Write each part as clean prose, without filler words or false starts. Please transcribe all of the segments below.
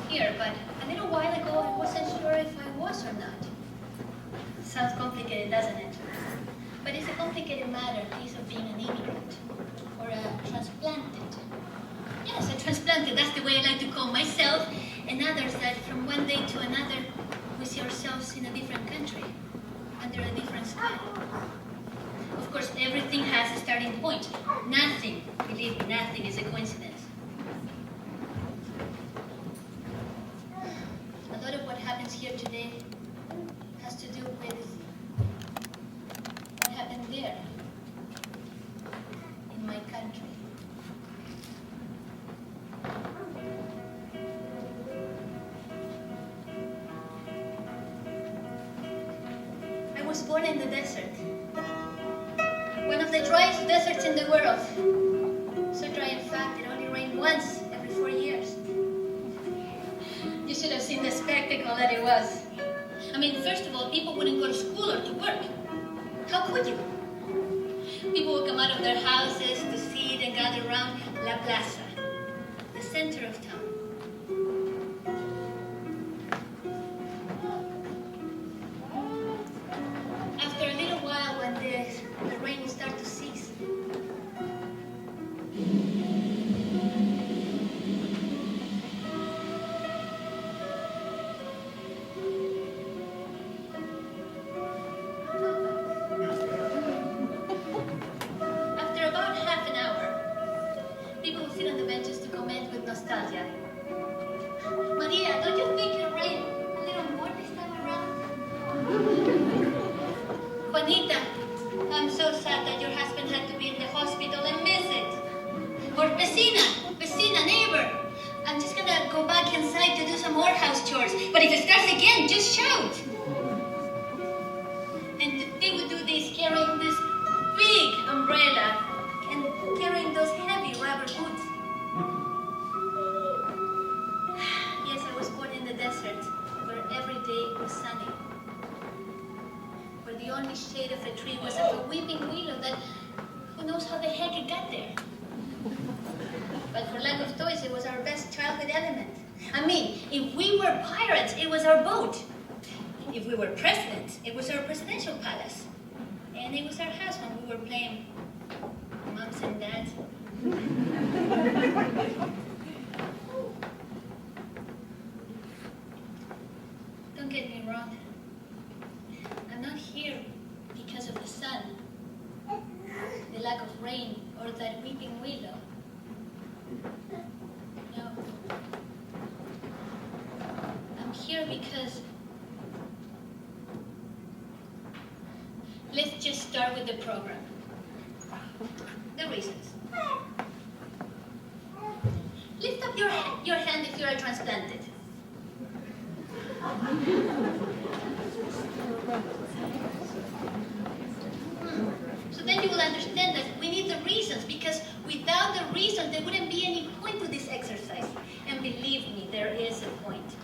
here, but a little while ago I wasn't sure if I was or not. Sounds complicated, doesn't it? But it's a complicated matter, case of being an immigrant or a transplanted. Yes, a transplanted, that's the way I like to call myself and others, that from one day to another we see ourselves in a different country, under a different sky. Of course, everything has a starting point. Nothing, believe me, nothing is a coincidence. A lot of what happens here today has to do with what happened there, in my country. I was born in the desert. One of the driest deserts in the world. So dry, in fact, it only rained once every 4 years. You should have seen the spectacle that it was. I mean, first of all, people wouldn't go to school or to work. How could you? People would come out of their houses to sit and gather around La Plaza, the center of town. After a little while, when the rain would start to cease, after about half an hour, people would sit on the benches to comment with nostalgia. Maria, don't you think it rained a little more this time around? Juanita, I'm so sad that your husband had to be in the hospital and miss it. Or vecina, neighbor, I'm just gonna go back inside to do some more house chores. But if it starts again, just shout. And they would do this carrying this big umbrella and carrying those heavy rubber boots. Yes, I was born in the desert, where every day was sunny. Where the only shade of a tree was of a weeping willow that, who knows how the heck it got there. But for lack of toys, it was our best childhood element. I mean, if we were pirates, it was our boat. If we were presidents, it was our presidential palace. And it was our house when we were playing moms and dads. Don't get me wrong. I'm not here because of the sun, the lack of rain, or that weeping willow. No. I'm here because... Let's just start with the program. The reasons. Lift up your hand if you're a transplanted. So then you will understand that we need the reasons, because without the reasons there wouldn't be any point to this exercise. And believe me, there is a point.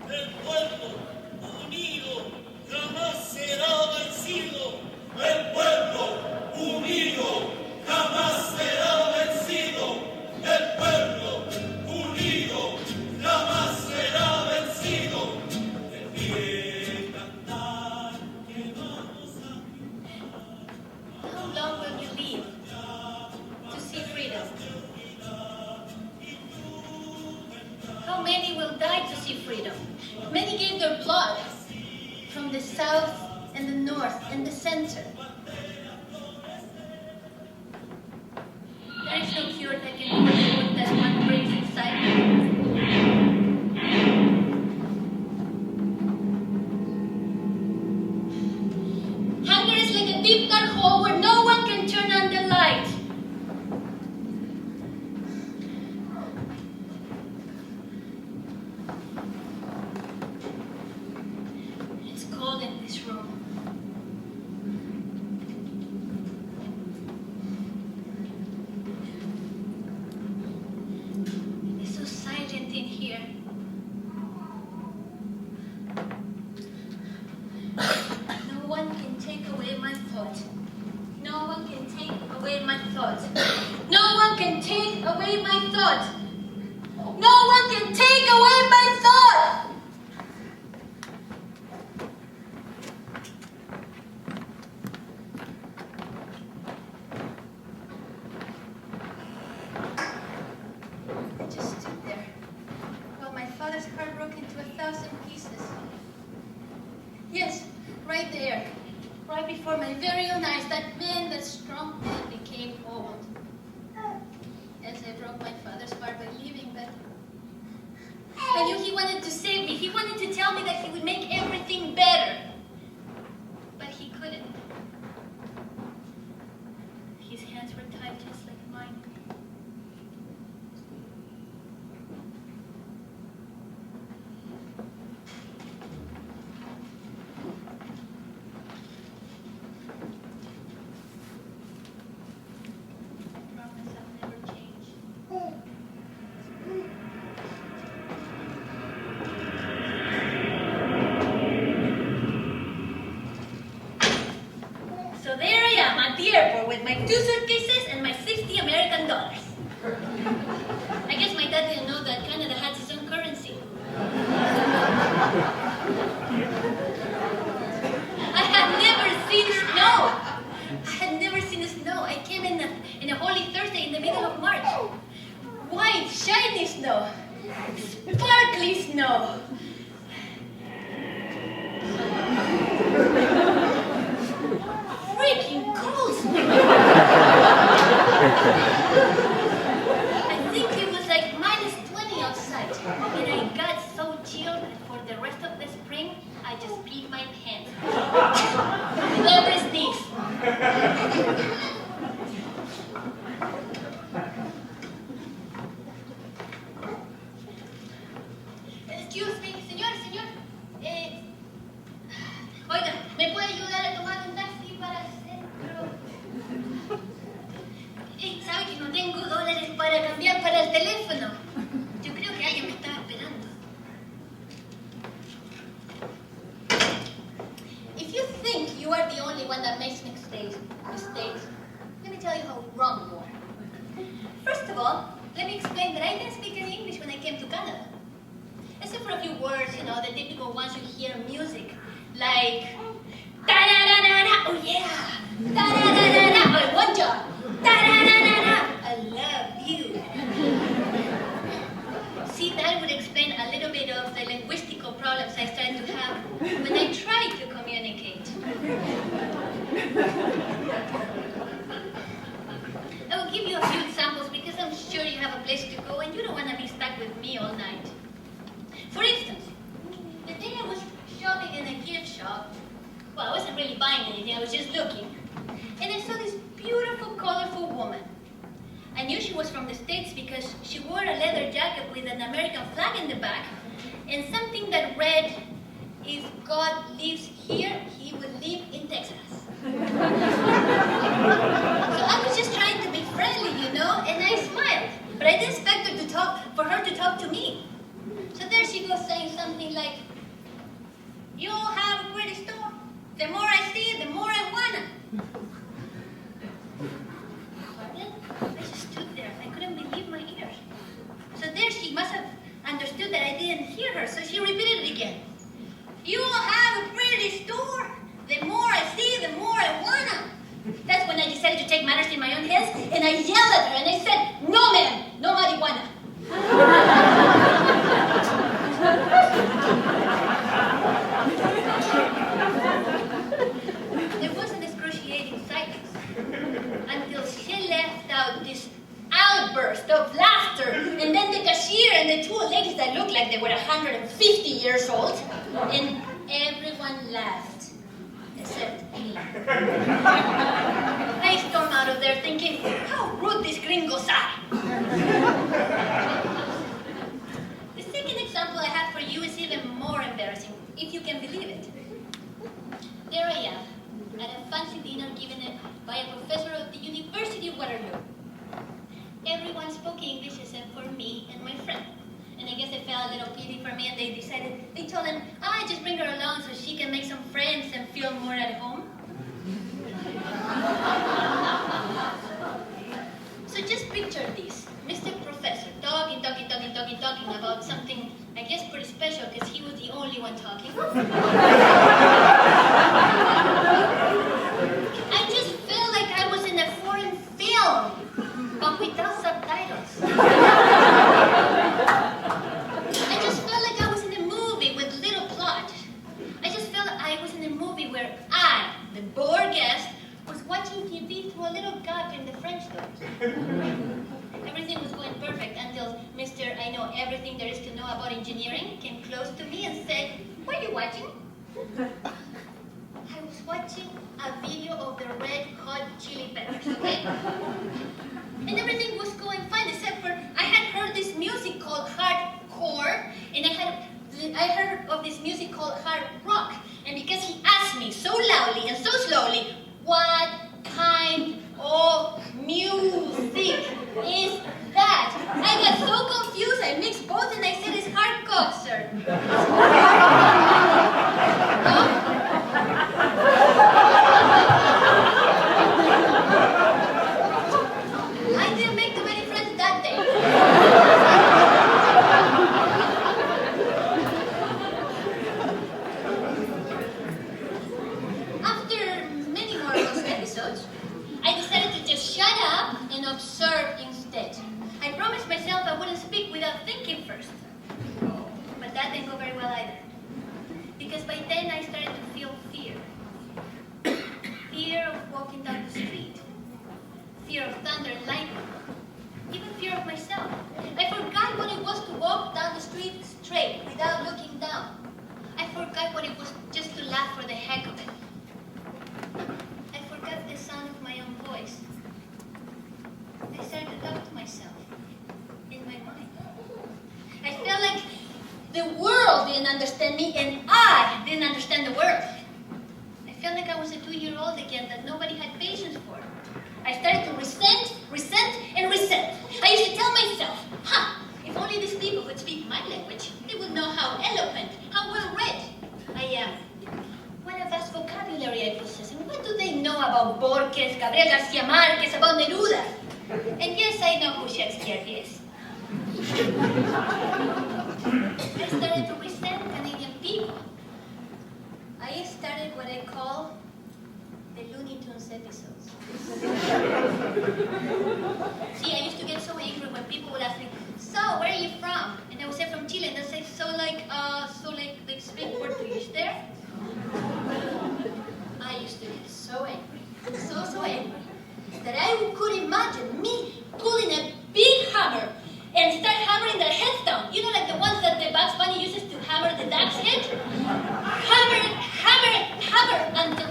El pueblo unido jamás será vencido. El pueblo unido jamás será vencido. El pueblo unido jamás será vencido. El pie cantar que vamos a How long will you live to see freedom? How many will die to see freedom? Many gave their blood from the south and the north and the center. There is no cure that can cure the wound that one brings inside. Hunger is like a deep dark hole where no one can turn on the light. It's cold in this room. It's so silent in here. No one can take away my thought. No one can take away my thought. No one can take away my thoughts. No one can take away my thoughts. I just stood there while my father's car broke into 1,000 pieces. Yes, right there, right before my very own eyes, that man, that strong man, became old. Yes, I broke my father's car by leaving, but I knew he wanted to save me. He wanted to tell me that he would make everything better. But he couldn't. His hands were tied just like mine. I promise I'll never change. So there I am at the airport with my 2 suitcases and my 60 American dollars. I guess my dad didn't know that Canada had its own currency. I had never seen snow. I had never seen snow. I came in a Holy Thursday in the middle of March. White, shiny snow. Sparkly snow. Freaking cold snow. I think it was like -20 outside. And I got so chilled that for the rest of the spring, I just peed my pants. With every sneeze. Excuse me, señor. Oiga, ¿me puede ayudar a tomar un taxi para el centro? ¿Sabe que no tengo dólares para cambiar para el teléfono? Yo creo que alguien me estaba esperando. If you think you are the only one that makes mistakes, let me tell you how wrong you are. First of all, let me explain that I didn't speak any English when I came to Canada. Except for a few words, the typical ones you hear in music, like ta-da-da-da-da, oh yeah, ta-da-da-da-da, oh, one job, ta-da-da-da-da, I love you. See, that would explain a little bit of the linguistic problems I started to have when I tried to communicate. I will give you a few examples because I'm sure you have a place to go and you don't want to be stuck with me all night. For instance, the day I was shopping in a gift shop, well, I wasn't really buying anything, I was just looking, and I saw this beautiful, colorful woman. I knew she was from the States because she wore a leather jacket with an American flag in the back, and something that read, "If God lives here, he will live in Texas." So I was just trying to be friendly, and I smiled, but I didn't expect for her to talk to me. So there she goes saying something like, "You have a pretty store. The more I see, the more I wanna." Pardon? I just stood there. I couldn't believe my ears. So there she must have understood that I didn't hear her, so she repeated it again. "You have a pretty store. The more I see, the more I wanna." That's when I decided to take matters in my own hands, and I yelled at her and I said, "No, ma'am, no marijuana." There was an excruciating silence until she left out this outburst of laughter, and then the cashier and the 2 ladies that looked like they were 150 years old, and everyone laughed except me. I stormed out of there thinking, how rude these gringos are. The second example I have for you is even more embarrassing, if you can believe it. There I am, at a fancy dinner given by a professor of the University of Waterloo. Everyone spoke English except for me and my friend. And I guess they felt a little pity for me and they told him, just bring her along so she can make some friends and feel more at home. So just picture this. Mr. Professor talking about something, I guess, pretty special because he was the only one talking. I just felt like I was in a foreign film, but without subtitles. I just felt like I was in a movie with little plot. I just felt like I was in a movie where I, the bored guest, was watching TV through a little gap in the French doors. Everything was going perfect until Mr. I know everything there is to know about engineering came close to me and said, "What are you watching?" I was watching a video of the Red Hot Chili Peppers, okay? And everything was going fine except for I had heard this music called hardcore, and I heard of this music called hard rock. And because he asked me so loudly and so slowly, "What kind of music is that?" I got so confused, I mixed both and I said, "It's hardcore, sir." No? I didn't make too many friends that day. After many more of those episodes, I decided to just shut up and observe instead. I promised myself I wouldn't speak without thinking first. But that didn't go very well either. Because by then I started to feel fear. Fear of walking down the street. Fear of thunder and lightning. Even fear of myself. I forgot what it was to walk down the street straight without looking down. I forgot what it was just to laugh for the heck of it. I forgot the sound of my own voice. I started to talk to myself in my mind. I felt like the world didn't understand me and I didn't understand the world. I felt like I was a 2-year-old again that nobody had patience for. I started to resent, and resent. I used to tell myself, if only these people could speak my language, they would know how eloquent, how well-read I am. What a vast vocabulary I possess, and what do they know about Borges, Gabriel Garcia Marquez, about Neruda? And yes, I know who Shakespeare is. I started to resent Canadian people. I started what I call the Looney Tunes episodes. See, I used to get so angry when people would ask me, "So, where are you from?" And I would say, "From Chile." And they'd say, so they speak Portuguese there? I used to get so angry, so angry, that I could imagine me pulling a big hammer and start hammering their heads down. You know, like the ones that the Bugs Bunny uses to hammer the duck's head? Hammer, until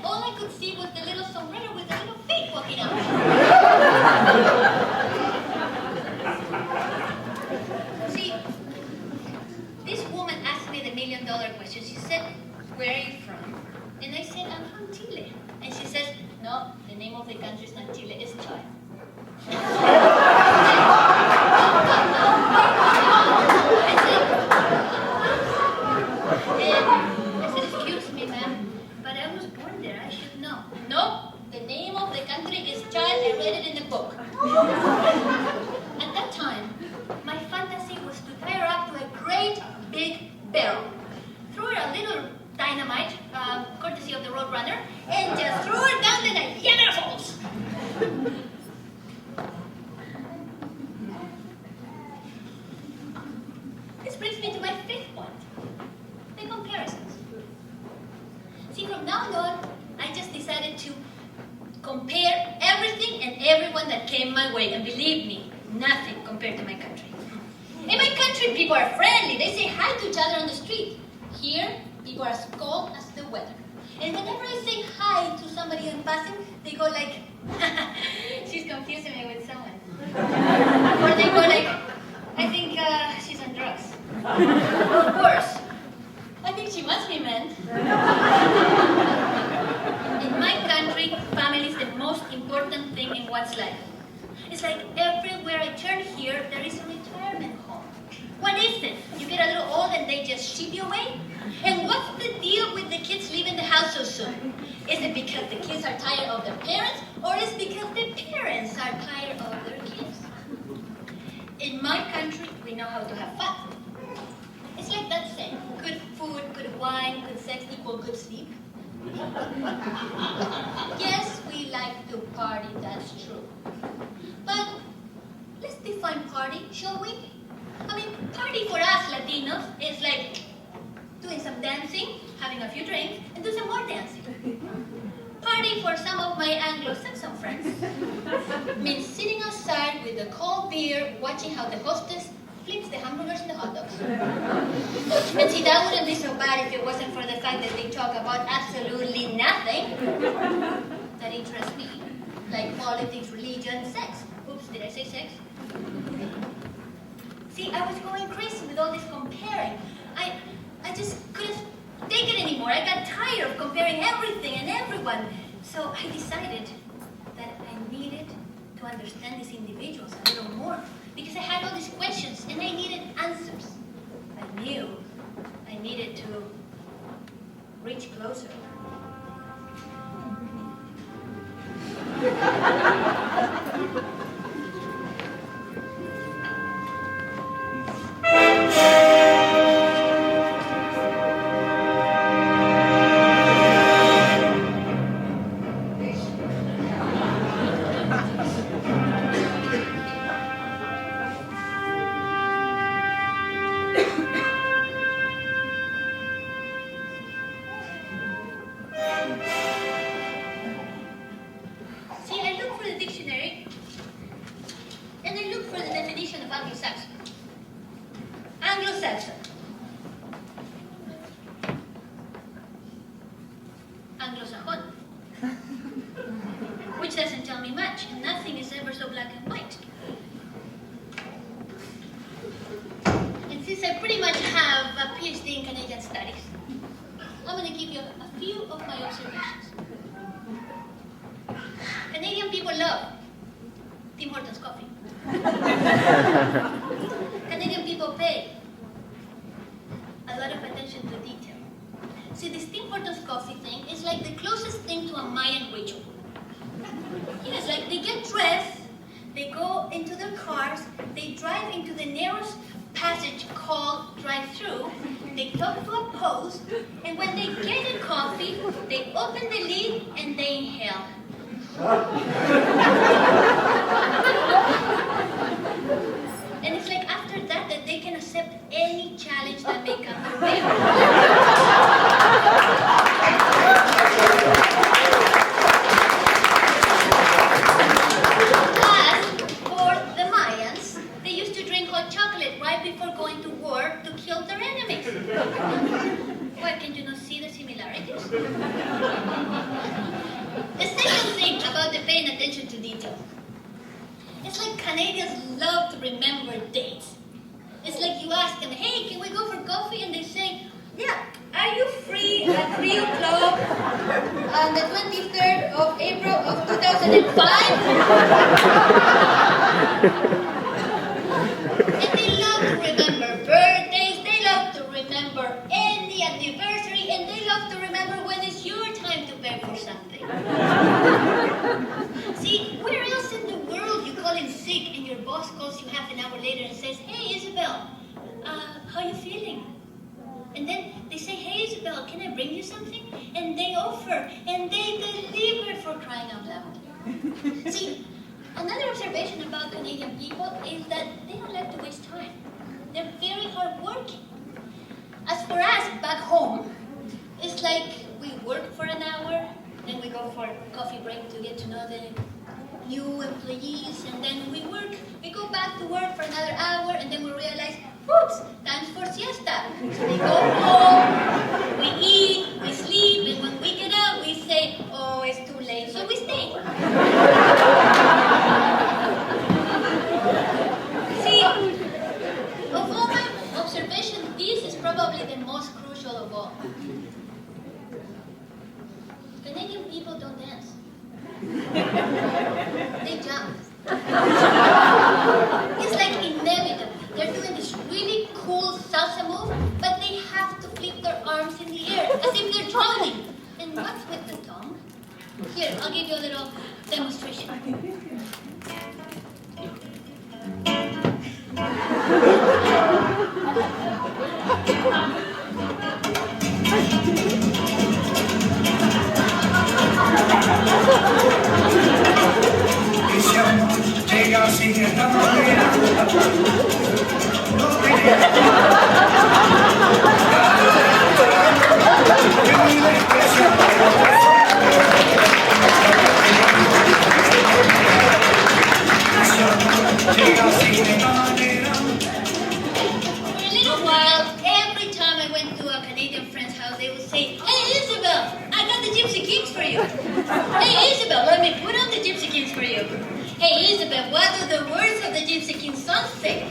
all I could see was the little sombrero with the little feet walking out. See, this woman asked me the million-dollar question. She said, "Where are you from?" And I said, "I'm from Chile." And she says, "No, the name of the country is not Chile, it's Chile." I said, "Excuse me, ma'am, but I was born there, I should know." "No, the name of the country is Chile, I read it in the book." At that time, my fantasy was to tie her up to a great big barrel, throw her a little dynamite, courtesy of the Roadrunner, and just throw her down the Niagara Falls. This brings me to my fifth point, the comparisons. See, from now on, I just decided to compare everything and everyone that came my way, and believe me, nothing compared to my country. In my country, people are friendly. They say hi to each other on the street. Here, people are as cold as the weather. And whenever I say hi to somebody in passing, they go like, "She's confusing me with someone." Or they go like, "I think she's on drugs." Or worse, "I think she must be, man." In my country, family is the most important thing in one's life. It's like everywhere I turn here, there is a retirement home. What is it? You get a little old and they just ship you away? And what's the deal with the kids leaving the house so soon? Is it because the kids are tired of their parents, or is it because the parents are tired of their kids? good sleep. Yes, we like to party, that's true. But let's define party, shall we? I mean, party for us Latinos is like doing some dancing, having a few drinks, and do some more dancing. Party for some of my Anglo-Saxon friends means sitting outside with a cold beer, watching how the hostess flips the hamburgers and the hot dogs. And see, that wouldn't be so bad if it wasn't for the fact that they talk about absolutely nothing that interests me, like politics, religion, sex. Oops, did I say sex? See, I was going crazy with all this comparing. I just couldn't take it anymore. I got tired of comparing everything and everyone. So I decided that I needed to understand these individuals a little more, because I had all these questions and I needed answers. I knew I needed to reach closer. Canadian people pay a lot of attention to detail. See, this Tim Hortons coffee thing is like the closest thing to a Mayan ritual. It's like they get dressed, they go into their cars, they drive into the narrowest passage called drive-through, they talk to a post, and when they get a coffee, they open the lid and they inhale. And it's like after that they can accept any challenge that may come their way. As for the Mayans, they used to drink hot chocolate right before going to war to kill their enemies. Why, can you not see the similarities? The second thing about the paying attention to detail. It's like Canadians love to remember dates. It's like you ask them, hey, can we go for coffee? And they say, yeah, are you free at 3 o'clock on the 23rd of April of 2005? And they love to remember birthdays, they love to remember any anniversary, and they love to remember when it's your time to pay for something. See, where else in the world you call in sick and your boss calls you half an hour later and says, hey, Isabel, how are you feeling? And then they say, hey, Isabel, can I bring you something? And they offer, and they deliver, for crying out loud. See, another observation about Canadian people is that they don't like to waste time. They're very hardworking. As for us, back home, it's like we work for an hour, then we go for a coffee break to get to know the new employees, and then we go back to work for another hour, and then we realize, oops, time's for siesta. So we go home, we eat, we sleep, and when we get out, we say, oh, it's too late, so we stay. See, of all my observations, this is probably the most crucial of all. Canadian people don't dance. They jump. It's like inevitable. They're doing this really cool salsa move, but they have to flip their arms in the air as if they're drowning. And what's with the tongue? Here, I'll give you a little demonstration. For a little while, every time I went to a Canadian friend's house, they would say, "Hey, Isabel, I got the Gypsy Kings for you. Hey, Isabel, let me put on the Gypsy Kings for you. Hey, Isabel, what do the words of the Gypsy Kings song say?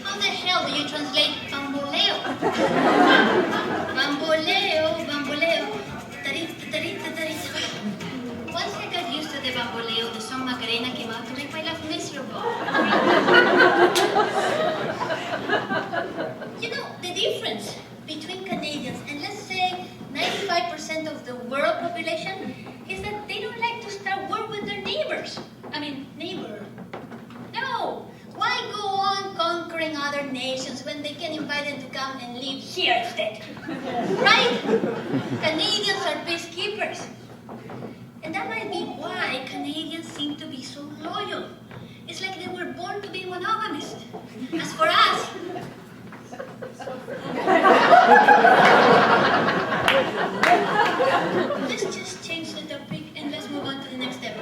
How the hell do you translate bamboleo? Bamboleo, bamboleo, tarita, tarita, tarita." Once I got used to the bamboleo, the song Macarena came out to make my life miserable. You know, the difference between Canadians and, let's say, 95% of the world population is that they don't like to start war with their neighbors. I mean, neighbor. No! Why go on conquering other nations when they can invite them to come and live here instead? Right? Canadians are peacekeepers. And that might be why Canadians seem to be so loyal. It's like they were born to be monogamous. As for us, let's just change the topic and let's move on to the next step.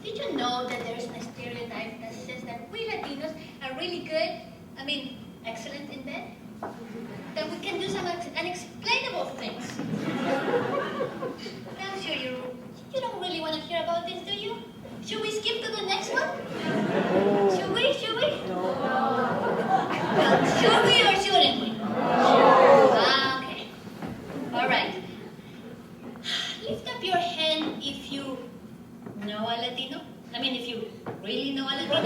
Did you know that there's a stereotype that says that we Latinos are really good, excellent in bed? That we can do some unexplainable things. I'm sure you don't really want to hear about this, do you? Should we skip to the next one? Should we? Should we? Well, should we or shouldn't we? Okay. All right. Lift up your hand if you know a Latino. If you really know a Latino.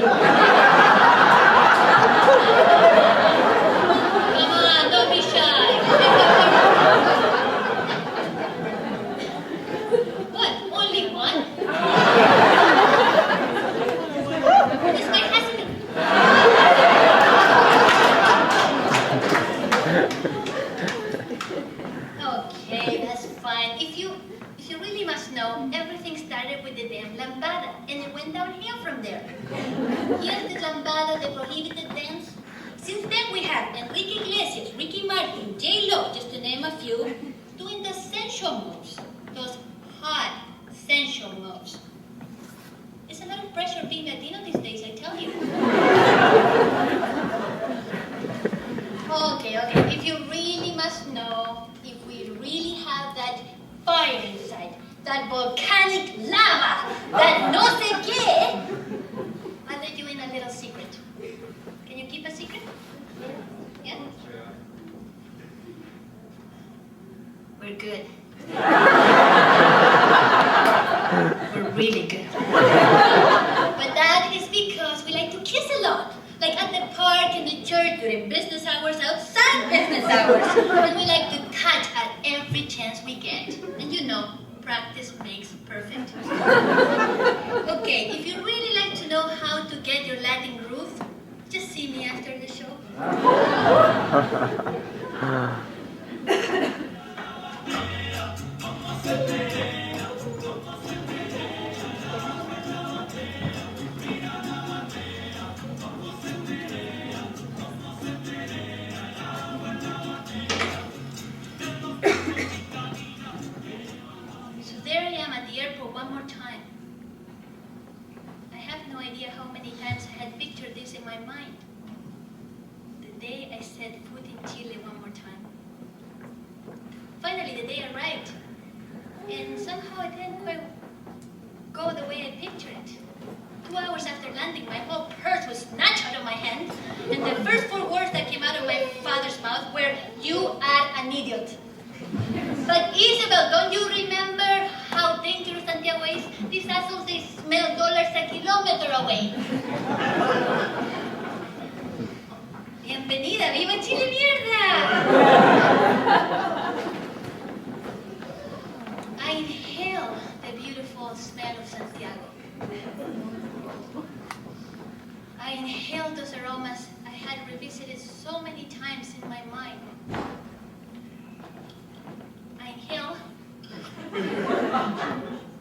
Come on, don't be shy. What? Only one? It's my husband. Okay, that's fine. If you really must know, everything started with the damn lambada, and it went downhill from there. Here's the lambada, the prohibited dance. Since then we have Enrique Iglesias, Ricky Martin, J-Lo, just to name a few, doing the sensual moves, those hot sensual moves. It's a lot of pressure being Latino these days, I tell you. Okay, if you really must know, if we really have that fire inside, that volcanic lava, that no sé qué, I'll let you in a little secret. Can you keep a secret? Yeah? We're good. We're really good. But that is because we like to kiss a lot. Like at the park, in the church, during business hours, outside business hours. And we like to touch at every chance we get. And you know, practice makes perfect. Okay, if you really like to know how to get your Latin groove, just see me after the show. So there I am at the airport one more time. I have no idea how many times I had pictured this in my mind. The day I set foot in Chile one more time. Finally, the day arrived. And somehow it didn't quite go the way I pictured it. 2 hours after landing, my whole purse was snatched out of my hand, and the first 4 words that came out of my father's mouth were, "You are an idiot." But Isabel, don't you remember how dangerous Santiago is? These assholes, they smell dollars a kilometer away. Bienvenida, viva Chile, mierda! I inhale the beautiful smell of Santiago. I inhale those aromas I had revisited so many times in my mind. I inhale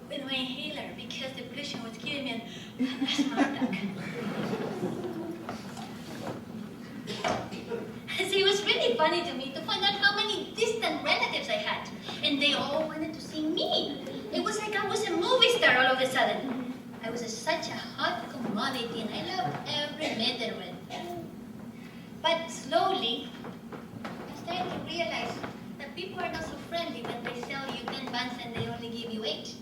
with my inhaler because the gave me an asthma attack. See, it was really funny to me to find out how many distant relatives I had. And they all wanted to see me. It was like I was a movie star all of a sudden. I was such a hot commodity, and I loved every minute of it. But slowly, I started to realize that people are not so friendly when they sell you 10 buns and they only give you 8.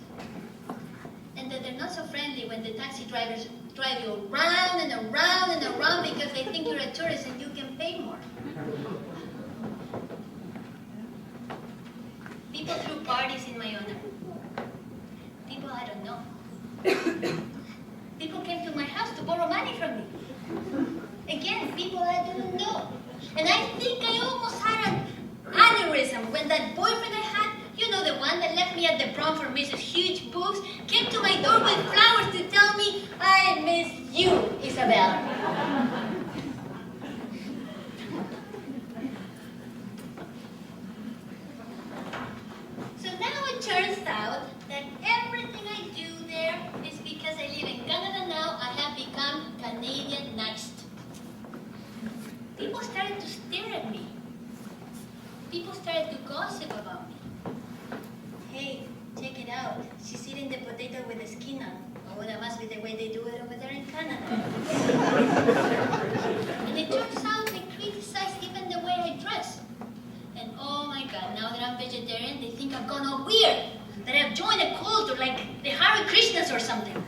And that they're not so friendly when the taxi drivers drive you around and around and around because they think you're a tourist and you can pay more. People threw parties in my honor. People I don't know. People came to my house to borrow money from me. Again, people I didn't know. And I think I almost had an aneurysm when that boyfriend I had, you know, the one that left me at the prom for Mrs. Huge Boobs, came to my door with flowers to tell me, I miss you, Isabel. So now it turns out that everything I do there is because I live in Canada now. I have become Canadianized. People started to stare at me. People started to gossip about me. Hey, check it out. She's eating the potato with the skin on. Oh, that must be the way they do it over there in Canada. And it turns out they criticize even the way I dress. And oh my God, now that I'm vegetarian, they think I've gone all weird. That I've joined a cult or like the Hare Krishnas or something.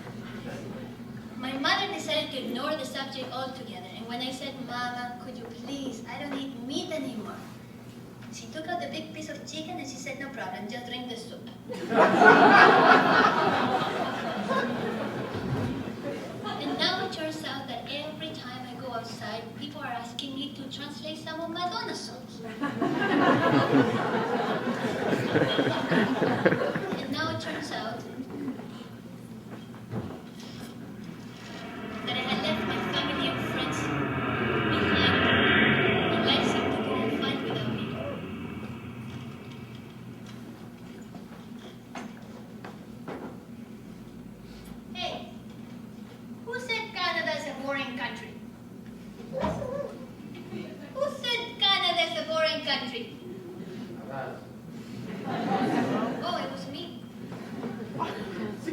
My mother decided to ignore the subject altogether. And when I said, Mama, could you please, I don't eat meat anymore. She took out the big piece of chicken and she said, no problem, just drink the soup. And now it turns out that every time I go outside, people are asking me to translate some of Madonna songs. And now it turns out that I had left my family and friends behind, and life seemed to go fine without me. Hey, who said Canada is a boring country? Who said Canada is a boring country? Oh, it was me.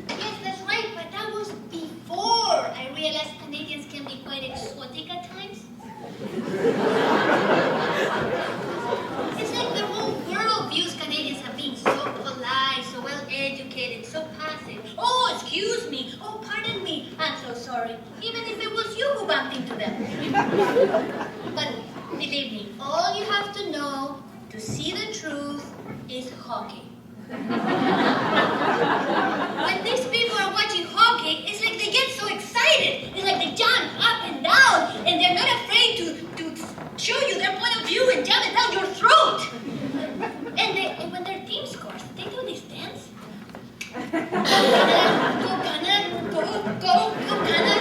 Yes, that's right, but that was before I realized Canadians can be quite exotic at times. It's like the whole world views Canadians as being so polite, so well-educated, so passive. Oh, excuse me. Oh, pardon me. I'm so sorry. Even if it was you who bumped into them. But believe me, all you have to know to see the truth is hockey. When these people are watching hockey, it's like they get so excited. It's like they jump up and down, and they're not afraid to show you their point of view and jam it down your throat. And when their team scores, they do this dance. Go Canada, go Canada.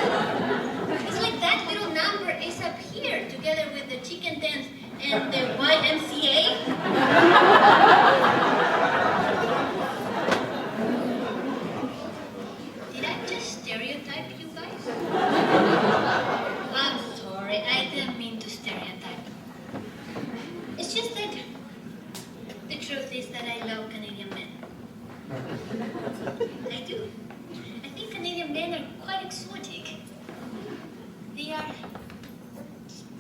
It's like that little number is up here together with the chicken dance and the YMCA. Did I just stereotype you guys? I'm sorry, I didn't mean to stereotype. It's just that the truth is that I love Canadian men. I do. I think Canadian men are quite exotic. They are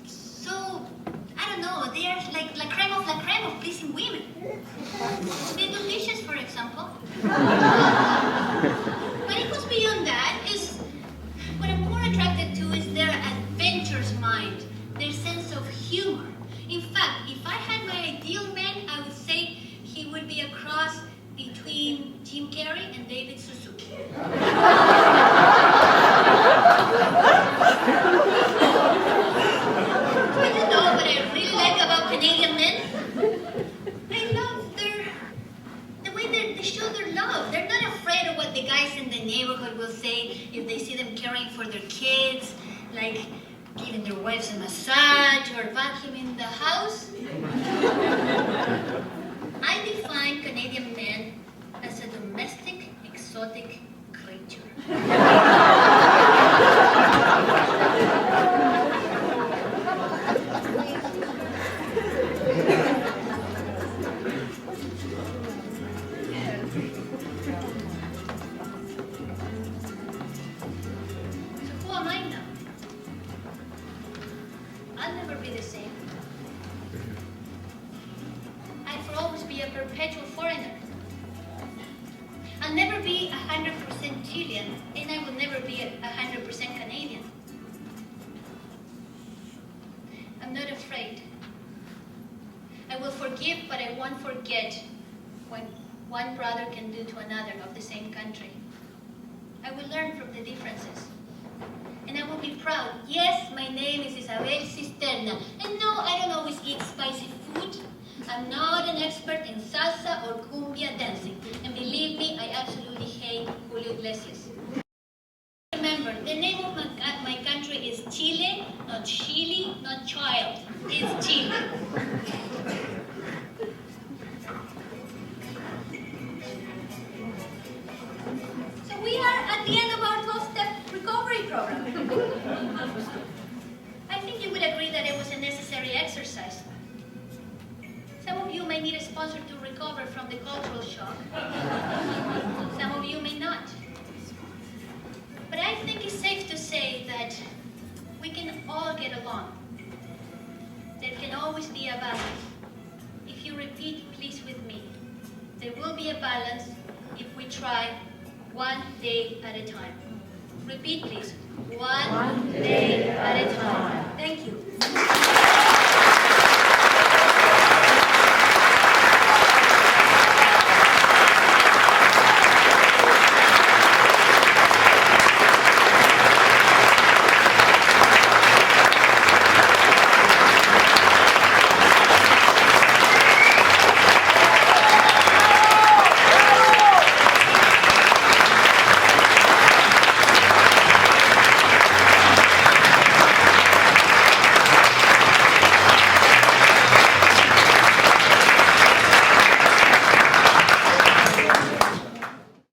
so, I don't know, they are like la creme of pleasing women. They do dishes, for example. But it goes beyond that. What I'm more attracted to is their adventurous mind, their sense of humor. In fact, if I had my ideal man, I would say he would be a cross between Jim Carrey and David Suzuki. But you know what I really like about Canadian men? I love the way they show their love. They're not afraid of what the guys in the neighborhood will say if they see them caring for their kids, like giving their wives a massage or vacuuming the house. I define Canadian men as a domestic, exotic creature. am I now? I'll never be the same. I'll for always be a perpetual foreigner. I'll never be 100% Chilean, and I will never be 100% Canadian. I'm not afraid. I will forgive, but I won't forget what one brother can do to another of the same country. I will learn from the differences. And I will be proud. Yes, my name is Isabel Cisterna. And no, I don't always eat spicy food. I'm not an expert in salsa or cumbia dancing. And believe me, I absolutely hate Julio Iglesias. Remember, the name of my country is Chile, not Chile, not child. It's Chile. So we are at the end of our 12-step recovery program. I think you would agree that it was a necessary exercise. Some of you may need a sponsor to recover from the cultural shock. Some of you may not. But I think it's safe to say that we can all get along. There can always be a balance. If you repeat, please, with me, there will be a balance if we try one day at a time. Repeat, please. One day at a time. Thank you.